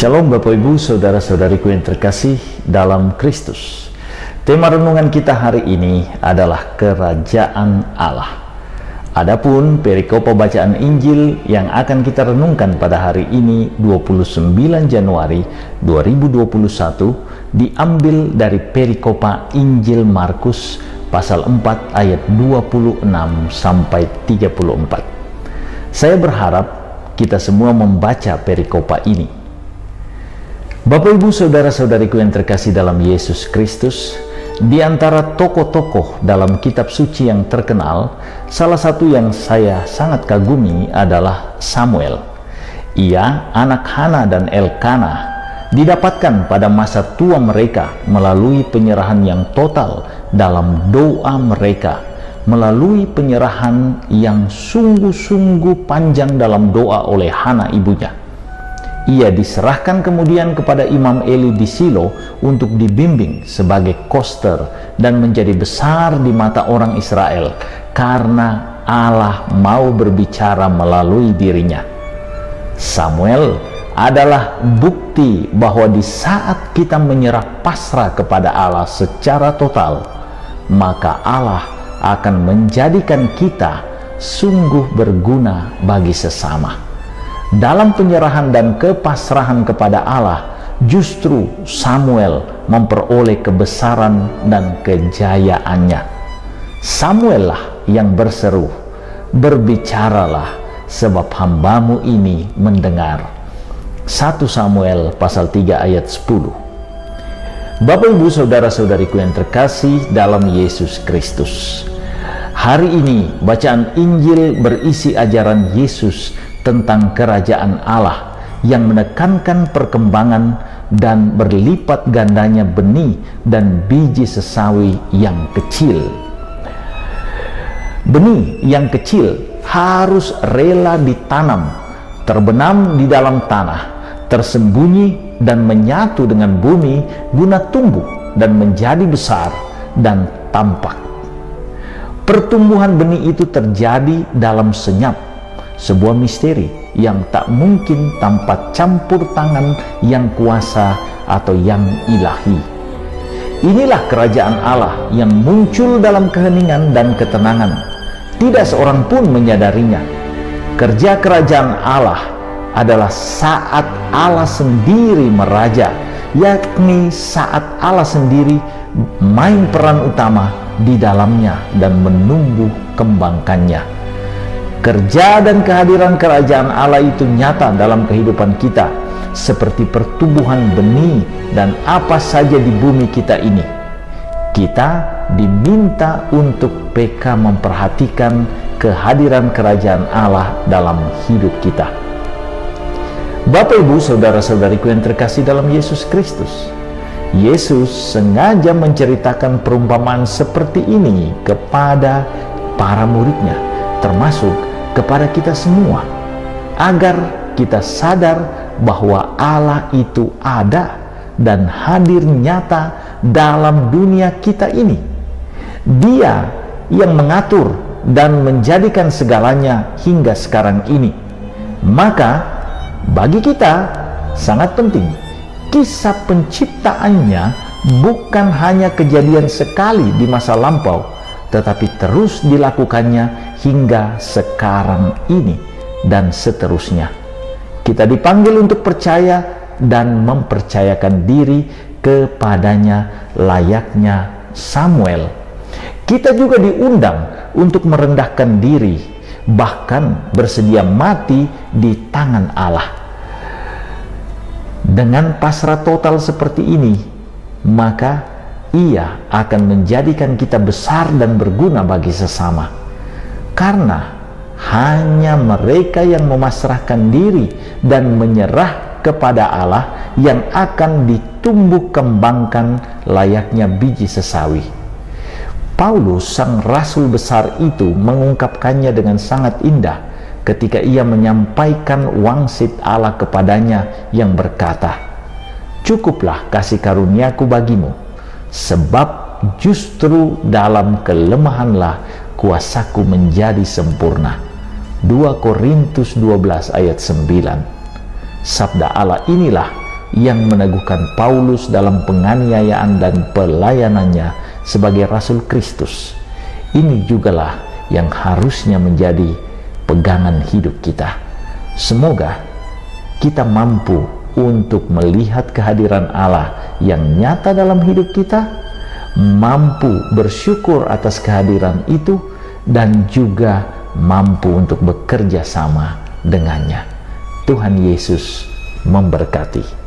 Shalom Bapak Ibu, Saudara-saudariku yang terkasih dalam Kristus. Tema renungan kita hari ini adalah Kerajaan Allah. Adapun perikop bacaan Injil yang akan kita renungkan pada hari ini 29 Januari 2021 diambil dari perikopa Injil Markus pasal 4 ayat 26 sampai 34. Saya berharap kita semua membaca perikopa ini. Bapak Ibu Saudara-saudariku yang terkasih dalam Yesus Kristus, di antara tokoh-tokoh dalam kitab suci yang terkenal, salah satu yang saya sangat kagumi adalah Samuel. Ia anak Hana dan Elkana, didapatkan pada masa tua mereka melalui penyerahan yang total dalam doa mereka, melalui penyerahan yang sungguh-sungguh panjang dalam doa oleh Hana ibunya. Ia diserahkan kemudian kepada Imam Eli di Silo untuk dibimbing sebagai koster dan menjadi besar di mata orang Israel karena Allah mau berbicara melalui dirinya. Samuel adalah bukti bahwa di saat kita menyerah pasrah kepada Allah secara total, maka Allah akan menjadikan kita sungguh berguna bagi sesama. Dalam penyerahan dan kepasrahan kepada Allah, justru Samuel memperoleh kebesaran dan kejayaannya. Samuel lah yang berseru, "Berbicaralah, sebab hambamu ini mendengar." 1 Samuel pasal 3 ayat 10. Bapak Ibu Saudara-saudariku yang terkasih dalam Yesus Kristus, hari ini bacaan Injil berisi ajaran Yesus tentang kerajaan Allah yang menekankan perkembangan dan berlipat gandanya benih dan biji sesawi yang kecil. Benih yang kecil harus rela ditanam, terbenam di dalam tanah, tersembunyi dan menyatu dengan bumi guna tumbuh dan menjadi besar dan tampak. Pertumbuhan benih itu terjadi dalam senyap, sebuah misteri yang tak mungkin tanpa campur tangan yang kuasa atau yang ilahi. Inilah kerajaan Allah yang muncul dalam keheningan dan ketenangan. Tidak seorang pun menyadarinya. Kerja kerajaan Allah adalah saat Allah sendiri meraja, yakni saat Allah sendiri main peran utama di dalamnya dan menumbuh kembangkannya. Kerja dan kehadiran kerajaan Allah itu nyata dalam kehidupan kita, seperti pertumbuhan benih dan apa saja di bumi kita ini. Kita diminta untuk peka memperhatikan kehadiran kerajaan Allah dalam hidup kita. Bapak Ibu Saudara-saudariku yang terkasih dalam Yesus Kristus, Yesus sengaja menceritakan perumpamaan seperti ini kepada para muridnya, termasuk kepada kita semua, agar kita sadar bahwa Allah itu ada dan hadir nyata dalam dunia kita ini. Dia yang mengatur dan menjadikan segalanya hingga sekarang ini. Maka bagi kita sangat penting, kisah penciptaannya bukan hanya kejadian sekali di masa lampau, tetapi terus dilakukannya hingga sekarang ini dan seterusnya. Kita dipanggil untuk percaya dan mempercayakan diri kepadanya layaknya Samuel. Kita juga diundang untuk merendahkan diri, bahkan bersedia mati di tangan Allah. Dengan pasrah total seperti ini, maka Ia akan menjadikan kita besar dan berguna bagi sesama. Karena hanya mereka yang memasrahkan diri dan menyerah kepada Allah yang akan ditumbuh kembangkan layaknya biji sesawi. Paulus, sang rasul besar itu, mengungkapkannya dengan sangat indah ketika ia menyampaikan wangsit Allah kepadanya yang berkata, "Cukuplah kasih karuniaku bagimu, sebab justru dalam kelemahanlah kuasaku menjadi sempurna." 2 Korintus 12 ayat 9. Sabda Allah inilah yang meneguhkan Paulus dalam penganiayaan dan pelayanannya sebagai Rasul Kristus. Ini jugalah yang harusnya menjadi pegangan hidup kita. Semoga kita mampu untuk melihat kehadiran Allah yang nyata dalam hidup kita, mampu bersyukur atas kehadiran itu, dan juga mampu untuk bekerja sama dengannya. Tuhan Yesus memberkati.